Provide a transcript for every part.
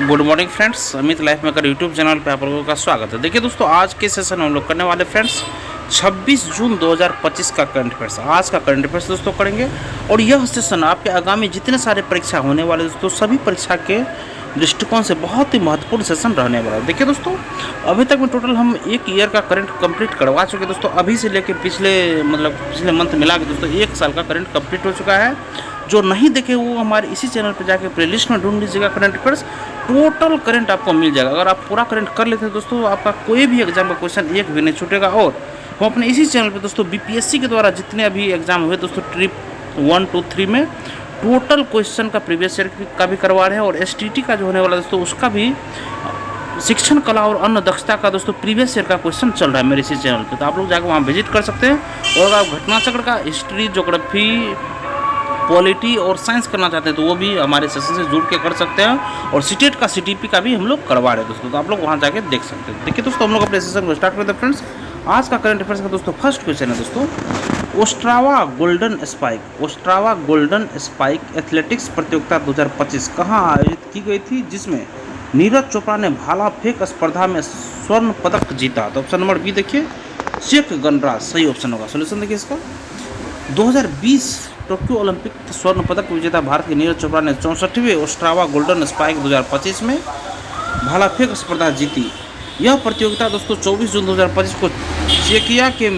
Good morning friends, Amit life maker YouTube channel पे आप लोगों का स्वागत है। देखिए दोस्तों, आज के सेशन में हम लोग करने वाले फ्रेंड्स 26 जून 2025 का करंट अफेयर्स, आज का करंट अफेयर्स दोस्तों करेंगे। और यह सेशन आपके आगामी जितने सारे परीक्षा होने वाले दोस्तों, सभी परीक्षा के दृष्टिकोण से बहुत ही महत्वपूर्ण सेशन रहने वाला है। देखिए दोस्तों, अभी तक में टोटल हम एक ईयर का करंट कंप्लीट करवा चुके दोस्तों। अभी से लेकर पिछले मंथ मिला के दोस्तों 1 साल का करंट कंप्लीट हो चुका है। जो नहीं देखे वो हमारे इसी चैनल पर जाके प्लेलिस्ट में ढूंढ लीजिएगा करंट अफेयर्स, टोटल करंट आपको मिल जाएगा। अगर आप पूरा करंट कर लेते हैं दोस्तों, आपका कोई भी एग्जाम का क्वेश्चन एक भी नहीं छूटेगा। और हम अपने इसी चैनल पे दोस्तों बीपीएससी के द्वारा जितने अभी एग्जाम हुए दोस्तों, ट्रिप 1, 2, 3 में टोटल क्वेश्चन का प्रीवियस ईयर का भी करवा रहे हैं। और एसटीटी का जो होने वाला दोस्तों, उसका भी शिक्षण कला और अन्य दक्षता का दोस्तों प्रीवियस ईयर का क्वेश्चन चल रहा है मेरे इसी चैनल पे। तो आप लोग जाकर वहाँ विजिट कर सकते हैं। और अगर आप घटना चक्र का हिस्ट्री, ज्योग्राफी, पॉलिटी और साइंस करना चाहते हैं तो वो भी हमारे सेशन से जुड़ के कर सकते हैं। और सीटेट का सीटीपी का भी हम लोग करवा रहे हैं दोस्तों, तो आप लोग वहाँ जाके देख सकते हैं। देखिए दोस्तों, हम लोग अपने सेशन को स्टार्ट करते हैं फ्रेंड्स। आज का करंट अफेयर्स का दोस्तों फर्स्ट क्वेश्चन है दोस्तों, ओस्ट्रावा गोल्डन स्पाइक एथलेटिक्स प्रतियोगिता 2025 कहाँ आयोजित की गई थी, जिसमें नीरज चोपड़ा ने भाला फेंक स्पर्धा में स्वर्ण पदक जीता। तो ऑप्शन नंबर बी देखिए, चेक गणराज्य सही ऑप्शन होगा। सोल्यूशन देखिए इसका, 2020 टोक्यो ओलंपिक स्वर्ण पदक विजेता भारत के नीरज चोपड़ा ने 64वें ओस्ट्रावा गोल्डन स्पाइक 2025 में भाला फेंक स्पर्धा जीती। यह प्रतियोगिता दोस्तों 24 जून 2025 को चेकिया के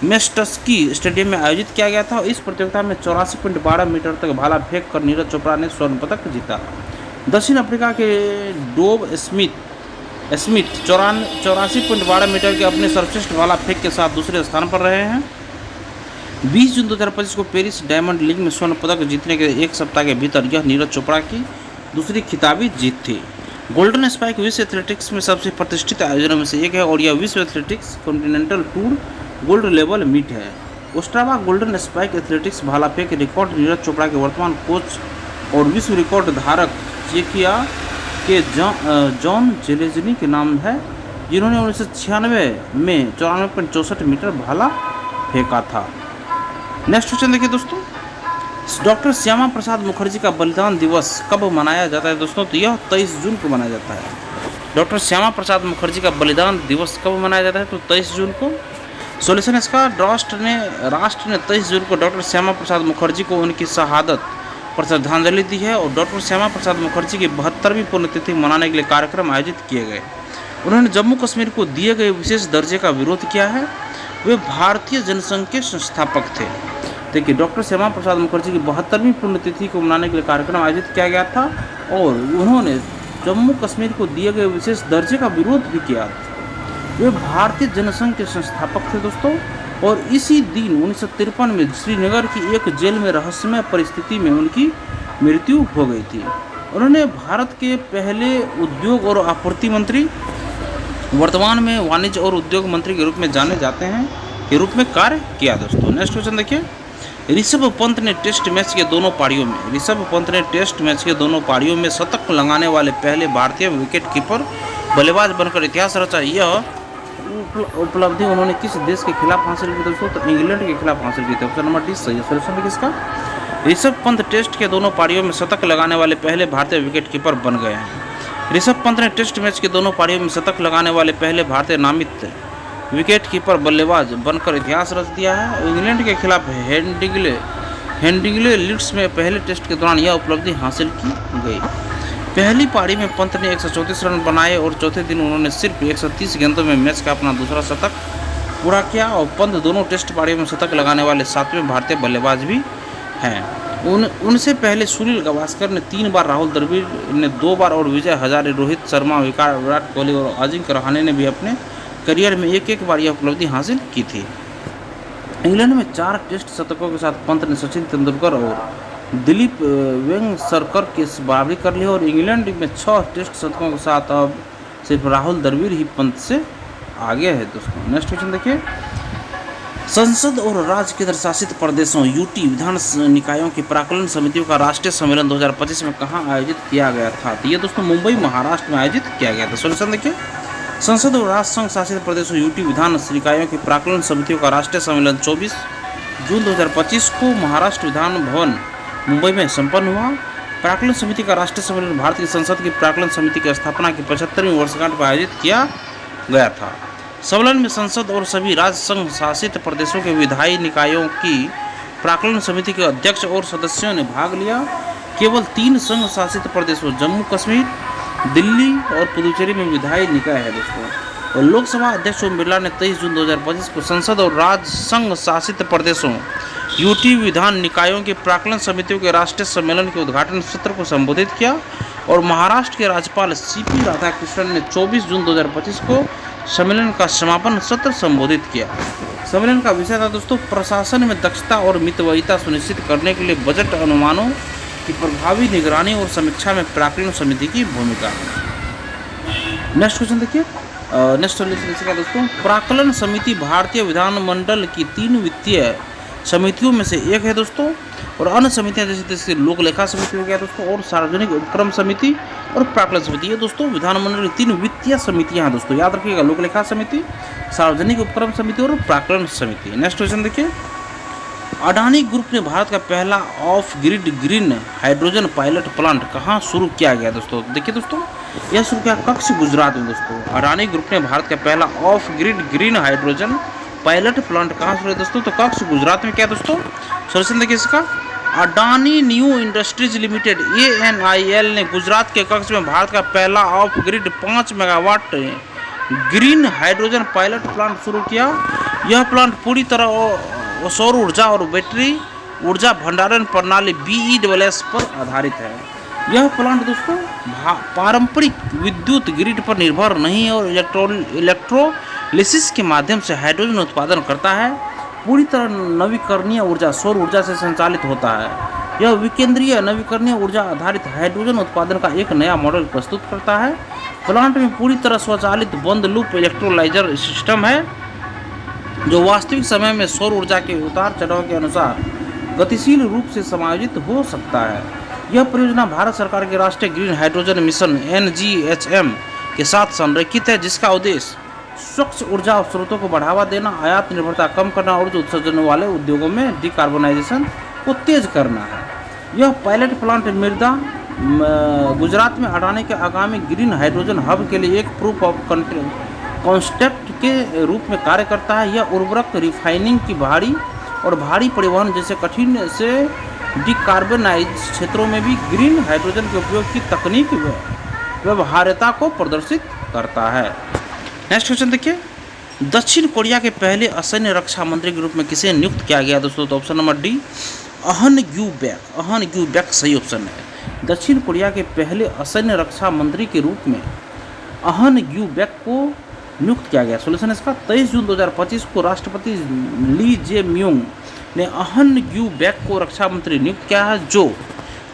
मेस्टस्की स्टेडियम में आयोजित किया गया था। इस प्रतियोगिता में 84.12 मीटर तक भाला फेंक कर नीरज चोपड़ा ने स्वर्ण पदक जीता। दक्षिण अफ्रीका के डोब स्मिथ 84.12 मीटर के अपने सर्वश्रेष्ठ भाला फेंक के साथ दूसरे स्थान पर रहे हैं। 20 जून 2025 को पेरिस डायमंड लीग में स्वर्ण पदक जीतने के एक सप्ताह के भीतर यह नीरज चोपड़ा की दूसरी खिताबी जीत थी। गोल्डन स्पाइक विश्व एथलेटिक्स में सबसे प्रतिष्ठित आयोजनों में से एक है और यह विश्व athletics continental tour gold level meet है। ओस्ट्रावा गोल्डन स्पाइक एथलेटिक्स भाला फेंक रिकॉर्ड नीरज चोपड़ा के वर्तमान कोच और विश्व रिकॉर्ड धारक चेकिया के जॉन जेलेजनी के नाम है, जिन्होंने 1996 में 94.64 मीटर भाला फेंका था। नेक्स्ट क्वेश्चन देखिए दोस्तों, डॉक्टर श्यामा प्रसाद मुखर्जी का बलिदान दिवस कब मनाया जाता है दोस्तों? तो यह 23 जून को मनाया जाता है। डॉक्टर श्यामा प्रसाद मुखर्जी का बलिदान दिवस कब मनाया जाता है? तो 23 जून को। सॉल्यूशन इसका, राष्ट्र ने 23 जून को डॉक्टर श्यामा प्रसाद मुखर्जी को उनकी शहादत पर श्रद्धांजलि दी है। और डॉक्टर श्यामा प्रसाद मुखर्जी की 72वीं पुण्यतिथि मनाने के लिए कार्यक्रम आयोजित किए गए। उन्होंने जम्मू कश्मीर को दिए गए विशेष दर्जे का विरोध किया है। वे भारतीय जनसंघ के संस्थापक थे। देखिए, डॉक्टर श्यामा प्रसाद मुखर्जी की 72वीं पुण्यतिथि को मनाने के लिए कार्यक्रम आयोजित किया गया था और उन्होंने जम्मू कश्मीर को दिए गए विशेष दर्जे का विरोध भी किया। वे भारतीय जनसंघ के संस्थापक थे दोस्तों। और इसी दिन 1953 में श्रीनगर की एक जेल में रहस्यमय परिस्थिति में उनकी मृत्यु हो गई थी। उन्होंने भारत के पहले उद्योग और आपूर्ति मंत्री, वर्तमान में वाणिज्य और उद्योग मंत्री के रूप में जाने जाते हैं, के रूप में कार्य किया दोस्तों। नेक्स्ट क्वेश्चन देखिए, ऋषभ पंत ने टेस्ट मैच के दोनों पारियों में शतक लगाने वाले पहले भारतीय विकेट कीपर बल्लेबाज बनकर इतिहास रचा। यह उपलब्धि उन्होंने किस देश के खिलाफ हासिल की दोस्तों? तो इंग्लैंड के खिलाफ हासिल की थी। ऑप्शन नंबर डी सही है। सोल्यूशन देखिए इसका, ऋषभ पंत टेस्ट के दोनों पारियों में शतक लगाने वाले पहले भारतीय विकेट कीपर बन गए हैं। ऋषभ पंत ने टेस्ट मैच के दोनों पारियों में शतक लगाने वाले पहले भारतीय नामित विकेट कीपर बल्लेबाज बनकर इतिहास रच दिया है। इंग्लैंड के खिलाफ हेडिंग्ले लीड्स में पहले टेस्ट के दौरान यह उपलब्धि हासिल की गई। पहली पारी में पंत ने 134 रन बनाए और चौथे दिन उन्होंने सिर्फ 130 गेंदों में मैच का अपना दूसरा शतक पूरा किया। और पंत दोनों टेस्ट पारियों में शतक लगाने वाले 7वें भारतीय बल्लेबाज भी हैं। उनसे पहले सुनील गावस्कर ने 3 बार, राहुल द्रविड़ ने 2 बार और विजय हजारे, रोहित शर्मा, विराट कोहली और अजिंक्य रहाणे ने भी अपने करियर में एक बार यह उपलब्धि हासिल की थी। इंग्लैंड में 4 टेस्ट शतकों के साथ पंत ने सचिन तेंदुलकर और दिलीप वेंगसरकर की बराबरी कर ली। और इंग्लैंड में 6 टेस्ट शतकों के साथ अब सिर्फ राहुल द्रविड़ ही पंत से आगे है दोस्तों। नेक्स्ट क्वेश्चन देखिए, संसद और राज्य केंद्र शासित प्रदेशों यूटी विधान निकायों की प्राक्कलन समितियों का राष्ट्रीय सम्मेलन 2025 में कहाँ आयोजित किया गया था? तो ये दोस्तों मुंबई, महाराष्ट्र में आयोजित किया गया था। सोल्यूशन देखिए, संसद और राज्य संघ शासित प्रदेशों यूटी विधान निकायों की प्राक्कलन समितियों का राष्ट्रीय सम्मेलन 24 जून 2025 को महाराष्ट्र विधान भवन मुंबई में संपन्न हुआ। प्राक्कलन समिति का राष्ट्रीय सम्मेलन भारत की संसद की प्राक्कलन समिति की स्थापना की 75वीं वर्षगांठ पर आयोजित किया गया था। सम्मेलन में संसद और सभी राज्य संघ शासित प्रदेशों के विधायी निकायों की प्राक्कलन समिति के अध्यक्ष और सदस्यों ने भाग लिया। केवल 3 संघ शासित प्रदेशों जम्मू कश्मीर, दिल्ली और पुदुचेरी में विधायी निकाय है दोस्तों। और लोकसभा अध्यक्ष ओम बिरला ने 23 जून 2025 को संसद और राज्य संघ शासित प्रदेशों यूटी विधान निकायों की प्राक्कलन समितियों के राष्ट्रीय सम्मेलन के उद्घाटन सत्र को संबोधित किया। और महाराष्ट्र के राज्यपाल सीपी राधाकृष्णन ने 24 जून 2025 को सम्मेलन का समापन सत्र संबोधित किया। सम्मेलन का विषय था दोस्तों प्रशासन में दक्षता और मितव्ययिता सुनिश्चित करने के लिए बजट अनुमानों की प्रभावी निगरानी और समीक्षा में प्राक्कलन समिति की भूमिका। नेक्स्ट क्वेश्चन देखिए। नेक्स्ट का दोस्तों प्राक्कलन समिति भारतीय विधानमंडल की 3 वित्तीय समितियों में से एक है दोस्तों। और अन्य समितियां जैसे लोक लेखा समिति हो गया दोस्तों, और सार्वजनिक उपक्रम समिति और प्राक्कलन समिति, ये दोस्तों विधानमंडल की 3 वित्तीय समितियां हैं दोस्तों, याद रखिएगा, लोक लेखा समिति, सार्वजनिक उपक्रम समिति और प्राक्कलन समिति। नेक्स्ट क्वेश्चन देखिए। अडानी ग्रुप ने भारत का पहला of grid green hydrogen pilot plant कहाँ शुरू किया गया दोस्तों? देखिए दोस्तों, यह शुरू किया कच्छ गुजरात में दोस्तों। अडानी ग्रुप ने भारत का पहला of grid green hydrogen pilot plant कहाँ शुरू है दोस्तों? तो कच्छ गुजरात में। क्या दोस्तों सोल्यूशन देखिए इसका? Adani new industries limited ANIL ने गुजरात के कच्छ में भारत का पहला of grid 5 megawatt green hydrogen pilot plant शुरू किया। यह प्लांट पूरी तरह सौर ऊर्जा और बैटरी ऊर्जा भंडारण प्रणाली BESS पर आधारित है। यह प्लांट दोस्तों पारंपरिक विद्युत ग्रिड पर निर्भर नहीं और इलेक्ट्रोलिसिस के माध्यम से हाइड्रोजन उत्पादन करता है। पूरी तरह नवीकरणीय ऊर्जा सौर ऊर्जा से संचालित होता है। यह विकेंद्रीय नवीकरणीय ऊर्जा आधारित हाइड्रोजन उत्पादन का एक नया मॉडल प्रस्तुत करता है। प्लांट में पूरी तरह स्वचालित बंद लूप इलेक्ट्रोलाइजर सिस्टम है जो वास्तविक समय में सौर ऊर्जा के उतार चढ़ाव के अनुसार गतिशील रूप से समायोजित हो सकता है। यह परियोजना भारत सरकार के राष्ट्रीय ग्रीन हाइड्रोजन मिशन NGHM के साथ संरेखित है, जिसका उद्देश्य स्वच्छ ऊर्जा स्रोतों को बढ़ावा देना, आयात निर्भरता कम करना और ऊर्जा उत्सर्जन वाले उद्योगों में डिकार्बोनाइजेशन को तेज करना है। यह पायलट प्लांट मृदा गुजरात में अडानी के आगामी ग्रीन हाइड्रोजन हब के लिए एक प्रूफ ऑफ कॉन्सेप्ट के रूप में कार्य करता है। यह उर्वरक रिफाइनिंग की भारी परिवहन जैसे कठिन से डिकार्बोनाइज क्षेत्रों में भी ग्रीन हाइड्रोजन के उपयोग की तकनीक व्यवहार्यता को प्रदर्शित करता है। नेक्स्ट क्वेश्चन देखिए। दक्षिण कोरिया के पहले असैन्य रक्षा मंत्री के रूप में किसे नियुक्त किया गया दोस्तों? तो ऑप्शन नंबर डी अहन ग्यू बैक सही ऑप्शन है। दक्षिण कोरिया के पहले असैन्य रक्षा मंत्री के रूप में अहन ग्यू बैक को नियुक्त किया गया। सोल्यूशन इसका 23 जून 2025 को राष्ट्रपति ली जे म्यूंग ने अहन ग्यू बैक को रक्षा मंत्री नियुक्त किया है, जो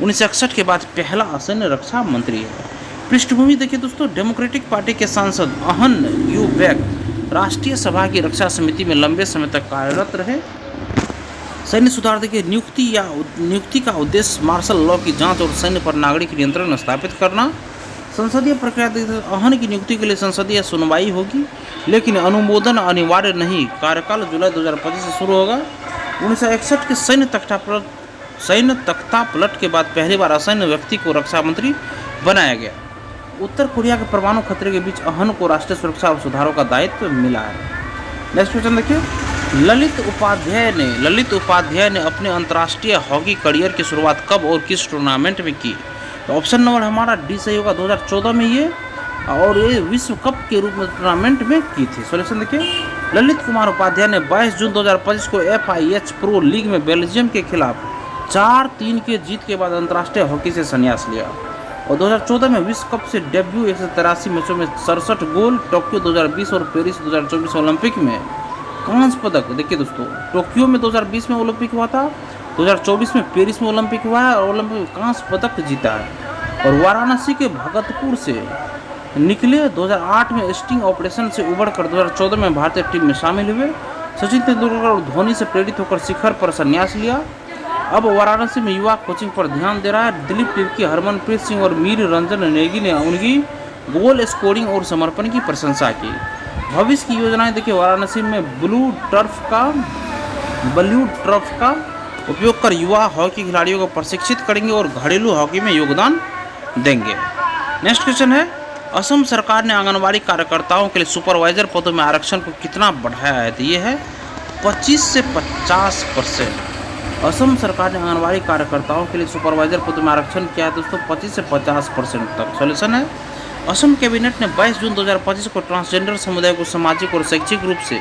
1961 के बाद पहला असैन्य रक्षा मंत्री है। पृष्ठभूमि देखिए दोस्तों, डेमोक्रेटिक पार्टी के सांसद अहन ग्यू बैक राष्ट्रीय सभा की रक्षा समिति में लंबे समय तक कार्यरत रहे। सैन्य सुधार देखिए, नियुक्ति का उद्देश्य मार्शल लॉ की जांच और सैन्य पर नागरिक नियंत्रण स्थापित करना। संसदीय प्रक्रिया अहन की नियुक्ति के लिए संसदीय सुनवाई होगी, लेकिन अनुमोदन अनिवार्य नहीं। कार्यकाल जुलाई 2025 से शुरू होगा। 1961 के सैन्य तख्ता पलट के बाद पहली बार असैन्य व्यक्ति को रक्षा मंत्री बनाया गया। उत्तर कोरिया के परमाणु खतरे के बीच अहन को राष्ट्रीय सुरक्षा और सुधारों का दायित्व मिला है। नेक्स्ट क्वेश्चन देखिए। ललित उपाध्याय ने अपने अंतर्राष्ट्रीय हॉकी करियर की शुरुआत कब और किस टूर्नामेंट में की? तो ऑप्शन नंबर हमारा डी सही होगा, 2014 में ये, और ये विश्व कप के रूप में टूर्नामेंट में की थी। सॉल्यूशन देखिए। ललित कुमार उपाध्याय ने 22 जून 2025 को FIH प्रो लीग में बेल्जियम के खिलाफ 4-3 के जीत के बाद अंतर्राष्ट्रीय हॉकी से संन्यास लिया और 2014 में विश्व कप से डेब्यू 183 मैचों में 67 गोल, टोक्यो 2020 और पेरिस 2024 ओलंपिक में कांस्य पदक। देखिए दोस्तों, टोक्यो में 2020 में ओलंपिक हुआ था, 2024 में पेरिस में ओलंपिक हुआ है और ओलंपिक में कांस्य पदक जीता है। और वाराणसी के भगतपुर से निकले 2008 में स्टिंग ऑपरेशन से उबरकर 2014 में भारतीय टीम में शामिल हुए। सचिन तेंदुलकर और धोनी से प्रेरित होकर शिखर पर संन्यास लिया। अब वाराणसी में युवा कोचिंग पर ध्यान दे रहा है। दिलीप तिर्की, हरमनप्रीत सिंह और मीर रंजन नेगी ने उनकी गोल स्कोरिंग और समर्पण की प्रशंसा की। भविष्य की योजनाएं देखिए, वाराणसी में ब्लू टर्फ का उपयोग कर युवा हॉकी खिलाड़ियों को प्रशिक्षित करेंगे और घरेलू हॉकी में योगदान देंगे। नेक्स्ट क्वेश्चन है, असम सरकार ने आंगनबाड़ी कार्यकर्ताओं के लिए सुपरवाइजर पदों में आरक्षण को कितना बढ़ाया है? तो ये है 25 से 50%। असम सरकार ने आंगनबाड़ी कार्यकर्ताओं के लिए सुपरवाइजर पदों में आरक्षण किया है दोस्तों 25 से 50% तक। सॉल्यूशन है, असम कैबिनेट ने 22 जून 2025 को ट्रांसजेंडर समुदाय को सामाजिक और शैक्षिक रूप से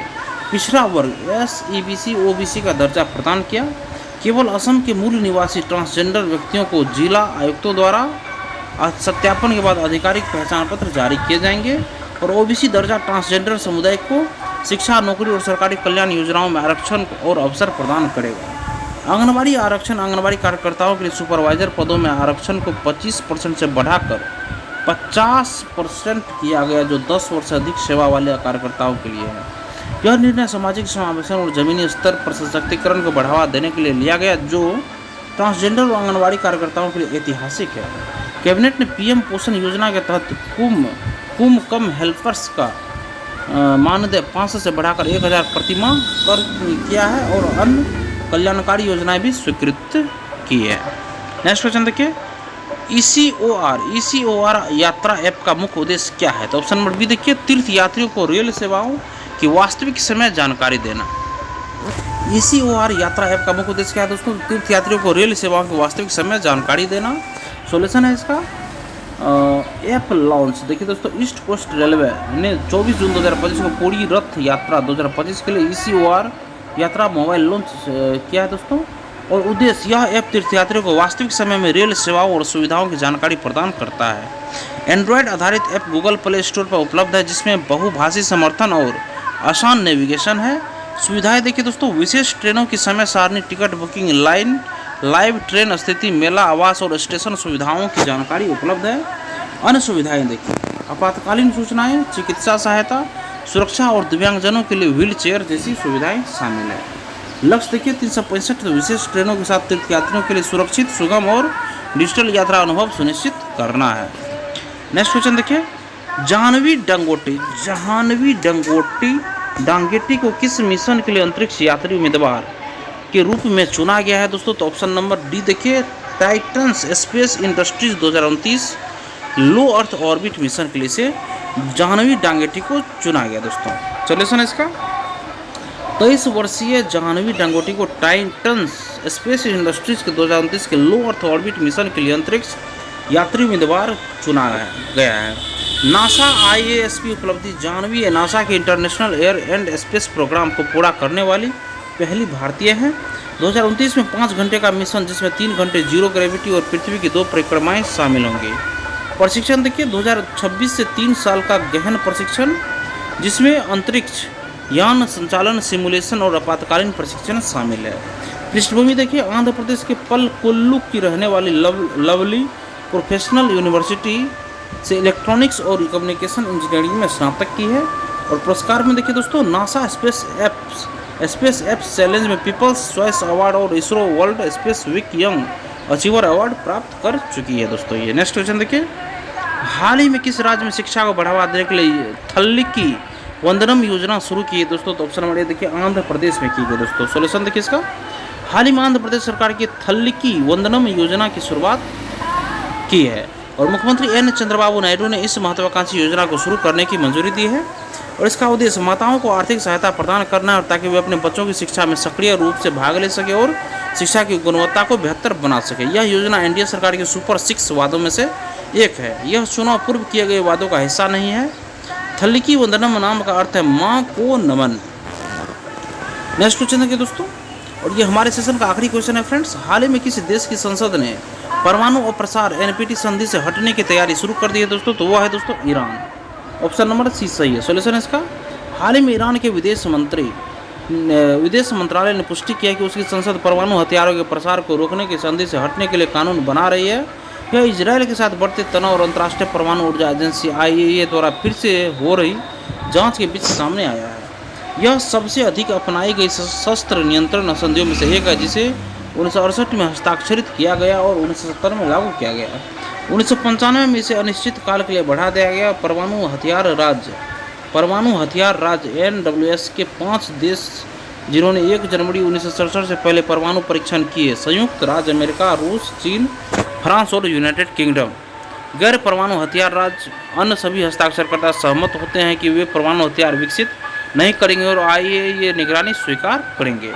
पिछड़ा वर्ग SEBC OBC का दर्जा प्रदान किया। केवल असम के मूल निवासी ट्रांसजेंडर व्यक्तियों को जिला आयुक्तों द्वारा सत्यापन के बाद आधिकारिक पहचान पत्र जारी किए जाएंगे और OBC दर्जा ट्रांसजेंडर समुदाय को शिक्षा, नौकरी और सरकारी कल्याण योजनाओं में आरक्षण और अवसर प्रदान करेगा। आंगनबाड़ी आरक्षण, आंगनबाड़ी कार्यकर्ताओं के लिए सुपरवाइजर पदों में आरक्षण को 25% से बढ़ाकर 50% किया गया, जो 10 वर्ष से अधिक सेवा वाले कार्यकर्ताओं के लिए है। यह निर्णय सामाजिक समावेशन और जमीनी स्तर पर सशक्तिकरण को बढ़ावा देने के लिए लिया गया, जो ट्रांसजेंडर और आंगनबाड़ी कार्यकर्ताओं के लिए ऐतिहासिक है। कैबिनेट ने PM पोषण योजना के तहत कम हेल्पर्स का मानदेय 500 से बढ़ाकर 1000 प्रति माह कर किया है और अन्य कल्याणकारी योजनाएं भी स्वीकृत की है। नेक्स्ट क्वेश्चन देखिए, ECOR यात्रा ऐप का मुख्य उद्देश्य क्या है? तो ऑप्शन नंबर बी देखिए, तीर्थ यात्रियों को रेल सेवाओं की वास्तविक समय जानकारी देना। ECOR यात्रा ऐप का मुख्य उद्देश्य क्या है दोस्तों? तीर्थ यात्रियों को रेल सेवाओं की वास्तविक समय जानकारी देना। सॉल्यूशन है इसका ऐप लॉन्च। देखिए दोस्तों, ईस्ट कोस्ट रेलवे ने 24 जून 2025 को पूरी रथ यात्रा 2025 के लिए ECOR यात्रा मोबाइल लॉन्च किया है दोस्तों। और उद्देश्य, यह ऐप तीर्थयात्रियों को वास्तविक समय में रेल सेवाओं और सुविधाओं की जानकारी प्रदान करता है। एंड्रॉयड आधारित ऐप गूगल प्ले स्टोर पर उपलब्ध है, जिसमें बहुभाषी समर्थन और आसान नेविगेशन है। सुविधाएं देखिए दोस्तों, विशेष ट्रेनों की समय सारणी, टिकट बुकिंग, लाइव ट्रेन स्थिति, मेला, आवास और स्टेशन सुविधाओं की जानकारी उपलब्ध है। अन्य सुविधाएं देखिए, आपातकालीन सूचनाएं, चिकित्सा सहायता, सुरक्षा और दिव्यांगजनों के लिए व्हील चेयर जैसी सुविधाएं शामिल है। लक्ष्य देखिए, 365 विशेष ट्रेनों के साथ तीर्थयात्रियों के लिए सुरक्षित, सुगम और डिजिटल यात्रा अनुभव सुनिश्चित करना है। नेक्स्ट क्वेश्चन देखिए, जाह्नवी डांगेटी को किस मिशन के लिए अंतरिक्ष यात्री उम्मीदवार के रूप में चुना गया है दोस्तों? तो ऑप्शन नंबर डी देखिए, टाइटन्स स्पेस इंडस्ट्रीज 2029 लो अर्थ ऑर्बिट मिशन के लिए से जाह्नवी डांगेटी को चुना गया दोस्तों। सॉल्यूशन इसका 23 वर्षीय जाह्नवी डांगेटी को टाइटन्स स्पेस इंडस्ट्रीज के 2029 के लो अर्थ ऑर्बिट मिशन के लिए अंतरिक्ष यात्री उम्मीदवार चुना गया है। नासा IASP उपलब्धि, जाह्नवी नासा के international air and space program को पूरा करने वाली पहली भारतीय है। 2029 में 5 घंटे का मिशन, जिसमें 3 घंटे जीरो ग्रेविटी और पृथ्वी की 2 परिक्रमाएं शामिल होंगी। प्रशिक्षण देखिए, 2026 से 3 साल का गहन प्रशिक्षण, जिसमें अंतरिक्ष यान संचालन, सिमुलेशन और आपातकालीन प्रशिक्षण शामिल है। पृष्ठभूमि देखिए, आंध्र प्रदेश के पलकोल्लू की रहने वाली लवली प्रोफेशनल यूनिवर्सिटी से इलेक्ट्रॉनिक्स और कम्युनिकेशन इंजीनियरिंग में स्नातक की है। और पुरस्कार में देखिए दोस्तों, नासा स्पेस एप्स चैलेंज में पीपल्स चॉइस अवार्ड और ISRO world space week young achiever award प्राप्त कर चुकी है दोस्तों ये। नेक्स्ट क्वेश्चन देखिए, हाल ही में किस राज्य में शिक्षा को बढ़ावा देने के लिए थल्लिकी वंदनम योजना शुरू की है दोस्तों? तो ऑप्शन नंबर ए देखिए, आंध्र प्रदेश में की गई दोस्तों। सॉल्यूशन देखिए इसका, हाल ही में आंध्र प्रदेश सरकार की थल्लिकी वंदनम योजना की शुरुआत की है और मुख्यमंत्री N चंद्रबाबू नायडू ने इस महत्वाकांक्षी योजना को शुरू करने की मंजूरी दी है। और इसका उद्देश्य माताओं को आर्थिक सहायता प्रदान करना है, ताकि वे अपने बच्चों की शिक्षा में सक्रिय रूप से भाग ले सके और शिक्षा की गुणवत्ता को बेहतर बना सके। यह योजना NDA सरकार के सुपर 6 वादों में से एक है। यह चुनाव पूर्व किए गए वादों का हिस्सा नहीं है। थल्लिकी वंदनम नाम का अर्थ है माँ को नमन। नेक्स्ट क्वेश्चन देखिए दोस्तों, और ये हमारे सेशन का आखिरी क्वेश्चन है फ्रेंड्स। हाल ही में किसी देश की संसद ने परमाणु अप्रसार NPT संधि से हटने की तैयारी शुरू कर दी है दोस्तों? तो वह है दोस्तों ईरान। ऑप्शन नंबर सी सही है। सॉल्यूशन इसका, हाल ही में ईरान के विदेश मंत्रालय ने पुष्टि किया कि उसकी संसद परमाणु हथियारों के प्रसार को रोकने की संधि से हटने के लिए कानून बना रही है। यह इजरायल के साथ बढ़ते तनाव और अंतर्राष्ट्रीय परमाणु ऊर्जा एजेंसी IAEA द्वारा फिर से हो रही जांच के बीच सामने आया है। यह सबसे अधिक अपनाई गई शस्त्र नियंत्रण संधियों में से एक है, जिसे 1968 में हस्ताक्षरित किया गया और 1970 में लागू किया गया। 1995 में इसे अनिश्चित काल के लिए बढ़ा दिया गया। परमाणु हथियार राज्य NWS के 5 देश जिन्होंने 1 जनवरी 1967 से पहले परमाणु परीक्षण किए? संयुक्त राज्य अमेरिका, रूस, चीन, फ्रांस और यूनाइटेड किंगडम। गैर परमाणु हथियार राज्य अन्य सभी हस्ताक्षरकर्ता सहमत होते हैं कि वे परमाणु हथियार विकसित नहीं करेंगे और IAEA निगरानी स्वीकार करेंगे।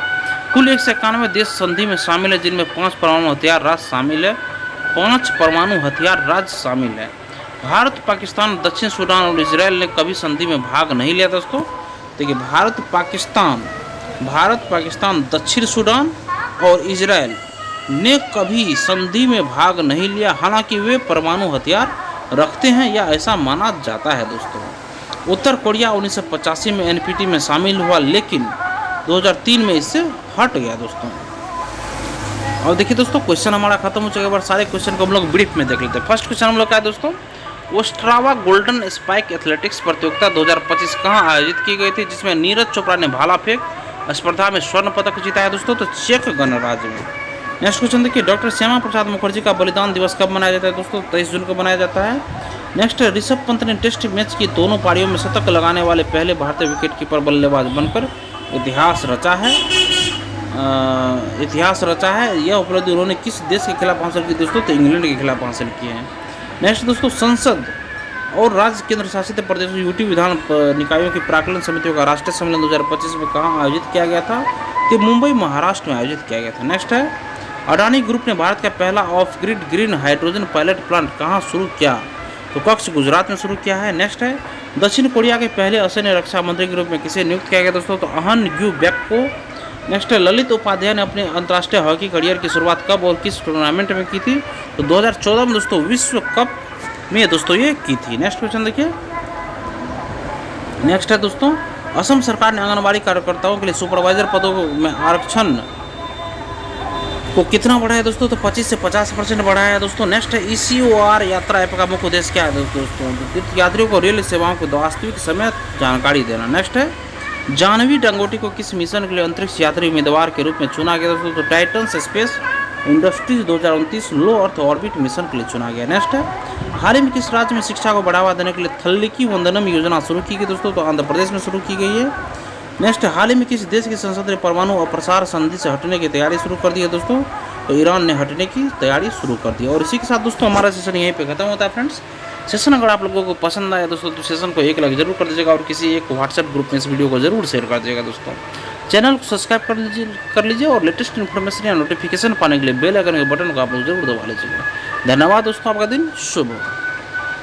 कुल 191 देश संधि में शामिल है, जिनमें 5 परमाणु हथियार राज्य शामिल है। 5 परमाणु हथियार राज्य शामिल है। भारत, पाकिस्तान, दक्षिण सूडान और इजराइल ने कभी संधि में भाग नहीं लिया दोस्तों। देखिए भारत, पाकिस्तान, दक्षिण सूडान और इजराइल ने कभी संधि में भाग नहीं लिया, हालांकि वे परमाणु हथियार रखते हैं या ऐसा माना जाता है दोस्तों। उत्तर कोरिया 1985 में NPT में शामिल हुआ, लेकिन 2003 में इससे हट गया दोस्तों। और देखिए दोस्तों क्वेश्चन हमारा खत्म हो चुका है, सारे क्वेश्चन को हम लोग ब्रीफ में देख लेते हैं। फर्स्ट क्वेश्चन हम लोग का है दोस्तों, ओस्ट्रावा गोल्डन स्पाइक एथलेटिक्स प्रतियोगिता 2025 कहाँ आयोजित की गई थी, जिसमें नीरज चोपड़ा ने भाला फेंक स्पर्धा में स्वर्ण पदक जीता है दोस्तों? तो चेक गणराज्य में। नेक्स्ट क्वेश्चन देखिए, डॉक्टर श्यामा प्रसाद मुखर्जी का बलिदान दिवस कब मनाया जाता है दोस्तों? 23 जून को मनाया जाता है। नेक्स्ट, ऋषभ पंत ने टेस्ट मैच की दोनों पारियों में शतक लगाने वाले पहले भारतीय विकेटकीपर बल्लेबाज बनकर इतिहास रचा है। यह उपलब्धि उन्होंने किस देश के खिलाफ हासिल की दोस्तों? तो इंग्लैंड के खिलाफ हासिल किए हैं। नेक्स्ट दोस्तों, संसद और राज्य केंद्र शासित प्रदेशों यूटी विधान निकायों की प्राक्कलन समितियों का राष्ट्रीय सम्मेलन 2025 में कहाँ आयोजित किया गया था? कि मुंबई, महाराष्ट्र में आयोजित किया गया था। नेक्स्ट है, अडानी ग्रुप ने भारत का पहला of grid green hydrogen pilot plant कहाँ शुरू किया? तो कक्ष, गुजरात में शुरू किया है। नेक्स्ट है, दक्षिण कोरिया के पहले असैन्य रक्षा मंत्री के रूप में किसे नियुक्त किया गया दोस्तों? तो अहन ग्यू बैक को। नेक्स्ट है, ललित उपाध्याय ने अपने अंतर्राष्ट्रीय हॉकी करियर की शुरुआत कब और किस टूर्नामेंट में की थी? तो 2014 में दोस्तों विश्व कप में दोस्तों ये की थी। नेक्स्ट क्वेश्चन देखिए, नेक्स्ट है दोस्तों, असम सरकार ने आंगनबाड़ी कार्यकर्ताओं के लिए सुपरवाइजर पदों में आरक्षण को कितना बढ़ाया दोस्तों? तो 25 से 50% बढ़ाया है दोस्तों। नेक्स्ट है, ECOR यात्रा ऐप का मुख्य उद्देश्य क्या है दोस्तों? तीर्थयात्रियों को रेल सेवाओं को वास्तविक समय जानकारी देना। नेक्स्ट है, जानवी डंगोटी को किस मिशन के लिए अंतरिक्ष यात्री उम्मीदवार के रूप में चुना गया दोस्तों? तो टाइटन्स स्पेस इंडस्ट्रीज 2029 लो अर्थ ऑर्बिट मिशन के लिए चुना गया। नेक्स्ट है, हाल ही में किस राज्य में शिक्षा को बढ़ावा देने के लिए थल्लिकी वंदनम योजना शुरू की गई दोस्तों? तो आंध्र प्रदेश में शुरू की गई है। नेक्स्ट, हाल ही में किस देश की संसद ने परमाणु अप्रसार संधि से हटने की तैयारी शुरू कर दी है दोस्तों? तो ईरान ने हटने की तैयारी शुरू कर दी। और इसी के साथ दोस्तों हमारा सेशन यहीं पे खत्म होता है फ्रेंड्स। सेशन अगर आप लोगों को पसंद आया दोस्तों तो सेशन को एक लाइक जरूर कर दीजिएगा और किसी एक व्हाट्सएप ग्रुप में इस वीडियो को जरूर शेयर कर दीजिएगा दोस्तों। चैनल को सब्सक्राइब कर लीजिए और लेटेस्ट इन्फॉर्मेशन या नोटिफिकेशन पाने के लिए बेल आइकन के बटन को आप लोग जरूर दबा लीजिएगा। धन्यवाद दोस्तों, आपका दिन शुभ हो।